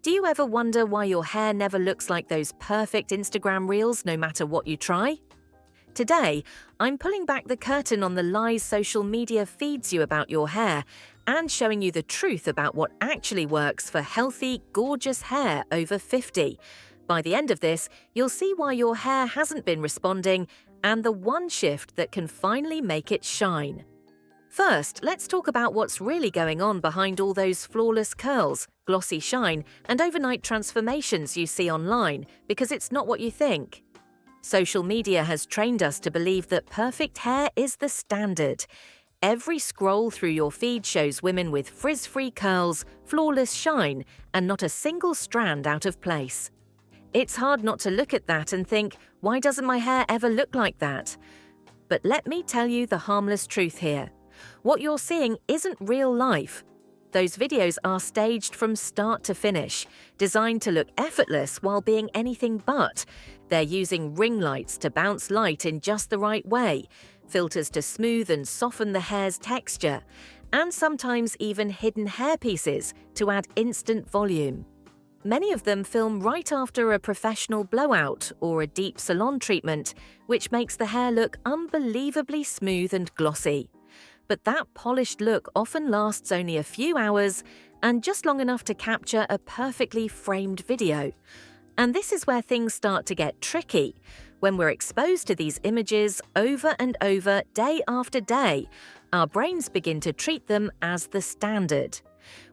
Do you ever wonder why your hair never looks like those perfect Instagram reels no matter what you try? Today, I'm pulling back the curtain on the lies social media feeds you about your hair and showing you the truth about what actually works for healthy, gorgeous hair over 50. By the end of this, you'll see why your hair hasn't been responding and the one shift that can finally make it shine. First, let's talk about what's really going on behind all those flawless curls, glossy shine, and overnight transformations you see online, because it's not what you think. Social media has trained us to believe that perfect hair is the standard. Every scroll through your feed shows women with frizz-free curls, flawless shine, and not a single strand out of place. It's hard not to look at that and think, why doesn't my hair ever look like that? But let me tell you the harmless truth here. What you're seeing isn't real life. Those videos are staged from start to finish, designed to look effortless while being anything but. They're using ring lights to bounce light in just the right way, filters to smooth and soften the hair's texture, and sometimes even hidden hair pieces to add instant volume. Many of them film right after a professional blowout or a deep salon treatment, which makes the hair look unbelievably smooth and glossy. But that polished look often lasts only a few hours and just long enough to capture a perfectly framed video. And this is where things start to get tricky. When we're exposed to these images over and over, day after day, our brains begin to treat them as the standard.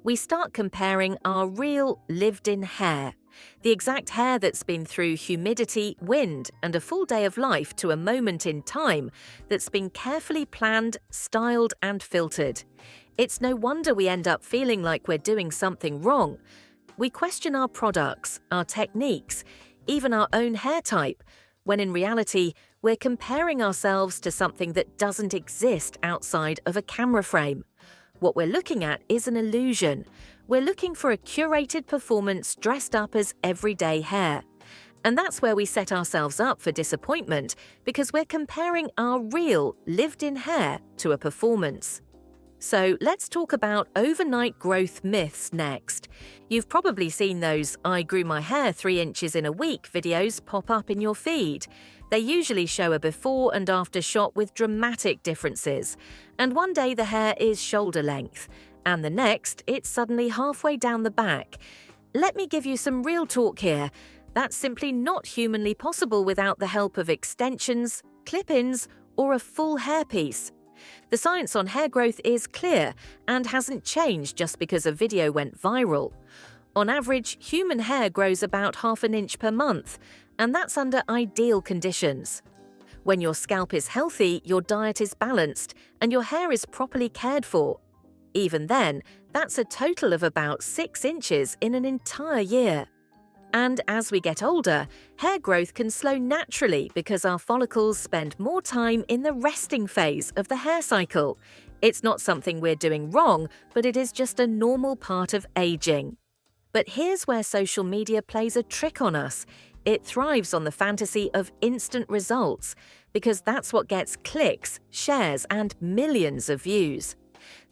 We start comparing our real, lived-in hair, the exact hair that's been through humidity, wind, and a full day of life, to a moment in time that's been carefully planned, styled, and filtered. It's no wonder we end up feeling like we're doing something wrong. We question our products, our techniques, even our own hair type, when in reality, we're comparing ourselves to something that doesn't exist outside of a camera frame. What we're looking at is an illusion. We're looking for a curated performance dressed up as everyday hair. And that's where we set ourselves up for disappointment, because we're comparing our real, lived-in hair to a performance. So let's talk about overnight growth myths next. You've probably seen those "I grew my hair 3 inches in a week" videos pop up in your feed. They usually show a before and after shot with dramatic differences. And one day the hair is shoulder length, and the next it's suddenly halfway down the back. Let me give you some real talk here. That's simply not humanly possible without the help of extensions, clip-ins, or a full hairpiece. The science on hair growth is clear and hasn't changed just because a video went viral. On average, human hair grows about ½ an inch per month, and that's under ideal conditions. When your scalp is healthy, your diet is balanced, and your hair is properly cared for. Even then, that's a total of about 6 inches in an entire year. And as we get older, hair growth can slow naturally because our follicles spend more time in the resting phase of the hair cycle. It's not something we're doing wrong, but it is just a normal part of aging. But here's where social media plays a trick on us. It thrives on the fantasy of instant results, because that's what gets clicks, shares, and millions of views.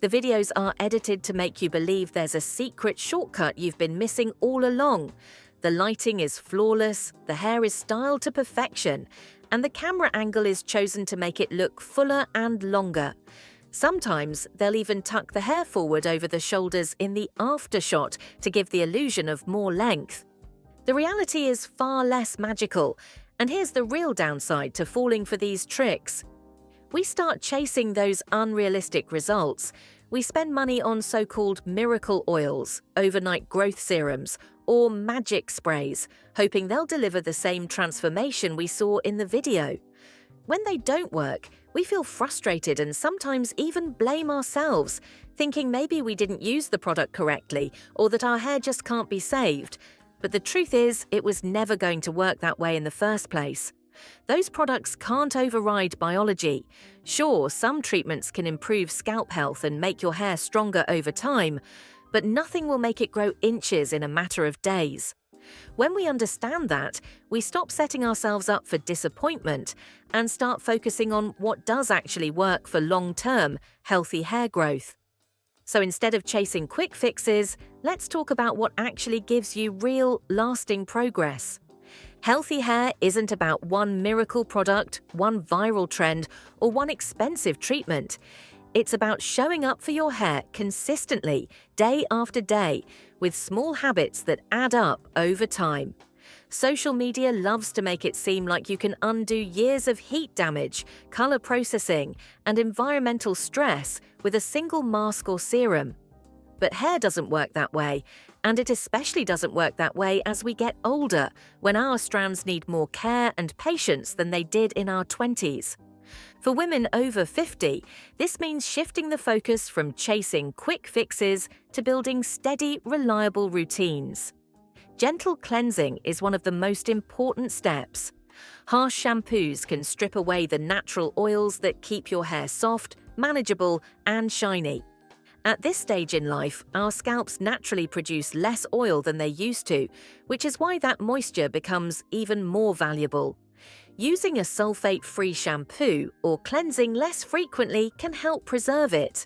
The videos are edited to make you believe there's a secret shortcut you've been missing all along. The lighting is flawless, the hair is styled to perfection, and the camera angle is chosen to make it look fuller and longer. Sometimes they'll even tuck the hair forward over the shoulders in the after shot to give the illusion of more length. The reality is far less magical, and here's the real downside to falling for these tricks. We start chasing those unrealistic results. We spend money on so-called miracle oils, overnight growth serums, or magic sprays, hoping they'll deliver the same transformation we saw in the video. When they don't work, we feel frustrated and sometimes even blame ourselves, thinking maybe we didn't use the product correctly or that our hair just can't be saved. But the truth is, it was never going to work that way in the first place. Those products can't override biology. Sure, some treatments can improve scalp health and make your hair stronger over time, but nothing will make it grow inches in a matter of days. When we understand that, we stop setting ourselves up for disappointment and start focusing on what does actually work for long-term, healthy hair growth. So instead of chasing quick fixes, let's talk about what actually gives you real, lasting progress. Healthy hair isn't about one miracle product, one viral trend, or one expensive treatment. It's about showing up for your hair consistently, day after day, with small habits that add up over time. Social media loves to make it seem like you can undo years of heat damage, color processing, and environmental stress with a single mask or serum. But hair doesn't work that way, and it especially doesn't work that way as we get older, when our strands need more care and patience than they did in our 20s. For women over 50, this means shifting the focus from chasing quick fixes to building steady, reliable routines. Gentle cleansing is one of the most important steps. Harsh shampoos can strip away the natural oils that keep your hair soft, manageable, and shiny. At this stage in life, our scalps naturally produce less oil than they used to, which is why that moisture becomes even more valuable. Using a sulfate-free shampoo or cleansing less frequently can help preserve it.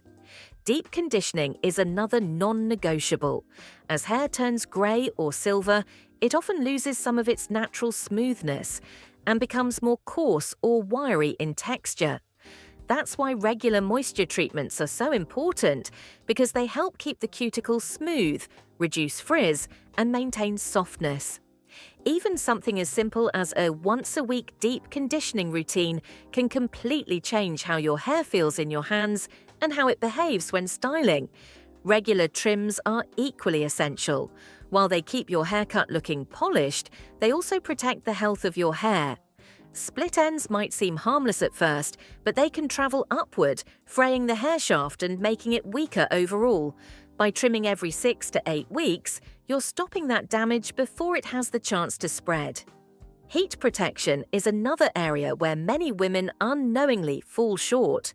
Deep conditioning is another non-negotiable. As hair turns grey or silver, it often loses some of its natural smoothness and becomes more coarse or wiry in texture. That's why regular moisture treatments are so important, because they help keep the cuticle smooth, reduce frizz, and maintain softness. Even something as simple as a once-a-week deep conditioning routine can completely change how your hair feels in your hands and how it behaves when styling. Regular trims are equally essential. While they keep your haircut looking polished, they also protect the health of your hair. Split ends might seem harmless at first, but they can travel upward, fraying the hair shaft and making it weaker overall. By trimming every 6 to 8 weeks, you're stopping that damage before it has the chance to spread. Heat protection is another area where many women unknowingly fall short.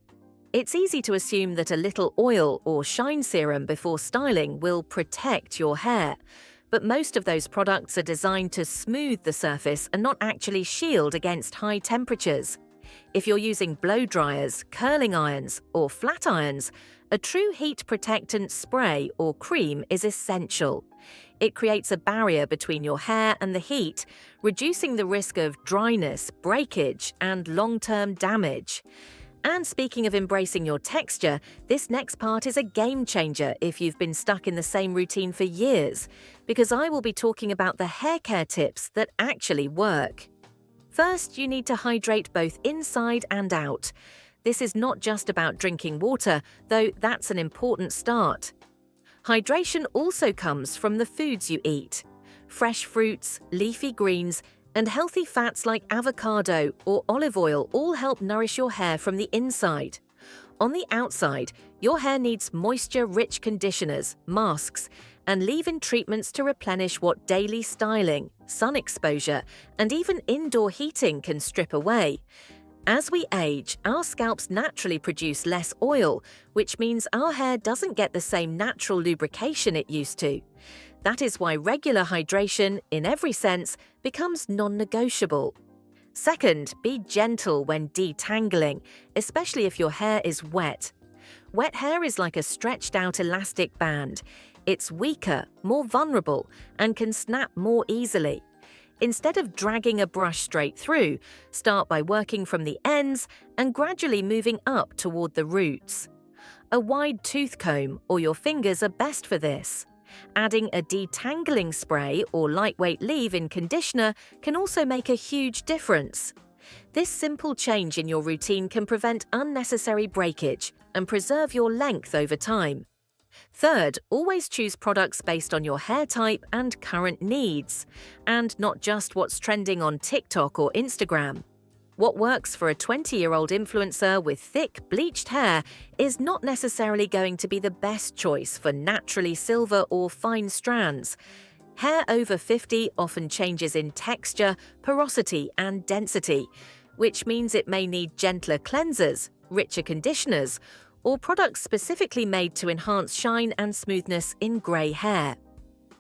It's easy to assume that a little oil or shine serum before styling will protect your hair, but most of those products are designed to smooth the surface and not actually shield against high temperatures. If you're using blow dryers, curling irons, or flat irons, a true heat protectant spray or cream is essential. It creates a barrier between your hair and the heat, reducing the risk of dryness, breakage, and long-term damage. And speaking of embracing your texture, this next part is a game changer if you've been stuck in the same routine for years, because I will be talking about the hair care tips that actually work. First, you need to hydrate both inside and out. This is not just about drinking water, though that's an important start. Hydration also comes from the foods you eat. Fresh fruits, leafy greens, and healthy fats like avocado or olive oil all help nourish your hair from the inside. On the outside, your hair needs moisture-rich conditioners, masks, and leave-in treatments to replenish what daily styling, sun exposure, and even indoor heating can strip away. As we age, our scalps naturally produce less oil, which means our hair doesn't get the same natural lubrication it used to. That is why regular hydration, in every sense, becomes non-negotiable. Second, be gentle when detangling, especially if your hair is wet. Wet hair is like a stretched-out elastic band. It's weaker, more vulnerable, and can snap more easily. Instead of dragging a brush straight through, start by working from the ends and gradually moving up toward the roots. A wide tooth comb or your fingers are best for this. Adding a detangling spray or lightweight leave-in conditioner can also make a huge difference. This simple change in your routine can prevent unnecessary breakage and preserve your length over time. Third, always choose products based on your hair type and current needs, and not just what's trending on TikTok or Instagram. What works for a 20-year-old influencer with thick, bleached hair is not necessarily going to be the best choice for naturally silver or fine strands. Hair over 50 often changes in texture, porosity, and density, which means it may need gentler cleansers, richer conditioners, or products specifically made to enhance shine and smoothness in grey hair.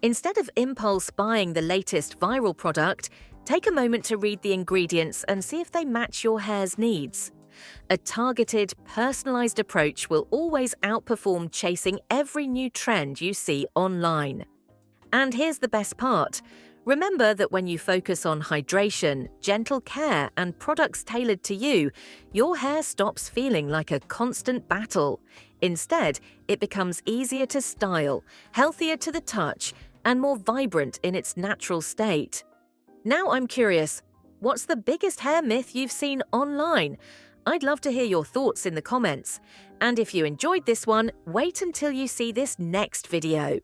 Instead of impulse buying the latest viral product, take a moment to read the ingredients and see if they match your hair's needs. A targeted, personalized approach will always outperform chasing every new trend you see online. And here's the best part. Remember that when you focus on hydration, gentle care, and products tailored to you, your hair stops feeling like a constant battle. Instead, it becomes easier to style, healthier to the touch, and more vibrant in its natural state. Now I'm curious, what's the biggest hair myth you've seen online? I'd love to hear your thoughts in the comments. And if you enjoyed this one, wait until you see this next video.